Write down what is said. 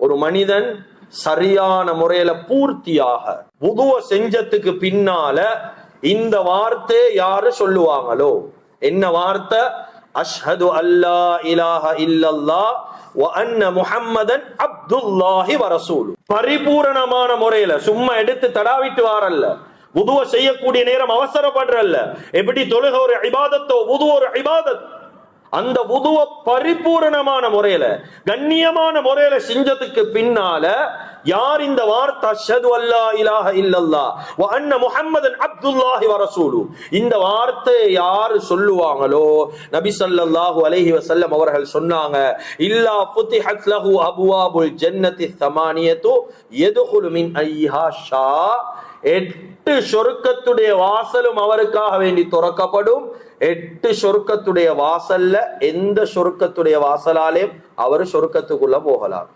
ஒரு மனிதன் சரியான முறையில பூர்த்தியாக வுதுவ செஞ்சதுக்கு பின்னால இந்த வார்த்தை யாரு சொல்லுவாங்களோ, என்ன வார்த்தை? அஷ்ஹது அல்லா இலாஹ இல்லல்லாஹ் வ அன்ன முஹம்மதன் அப்துல்லாஹி வ ரசூலுஹு. பரிபூரணமான முறையில சும்மா எடுத்து தடாவிட்டு வாரல்ல, வுதுவ செய்யக்கூடிய நேரம் அவசரப்படுறல்ல. எப்படி தொழுக ஒரு இபாதத்தோ வுது ஒரு இபாதத், அந்த வுதுவ பரிபூரணமான முறையில கண்ணியமான முறையில செஞ்சதுக்கு பின்னால யார் இந்த வார்த்தை அஷ்ஹது அல்லா இலாஹ இல்லல்லாஹ் வ அன்ன முஹம்மதன் அப்துல்லாஹி வ ரசூலுஹு, இந்த வார்த்தையை யார் சொல்லுவாங்களோ, நபி ஸல்லல்லாஹு அலைஹி வஸல்லம் அவர்கள் சொன்னாங்க, இல்லா ஃபுதிஹத் லஹு அப்வாபுல் ஜன்னத்தி ஸமானியத்து யதுகுலு மின் ஐஹா ஷா, 8 சொர்க்கத்துடைய வாசலும் அவருக்காக வேண்டி திறக்கப்படும். 8 சொர்க்கத்துடைய வாசல்ல எந்த சொர்க்கத்துடைய வாசலாலே அவர் சொர்க்கத்துக்குள்ள போகலாம்.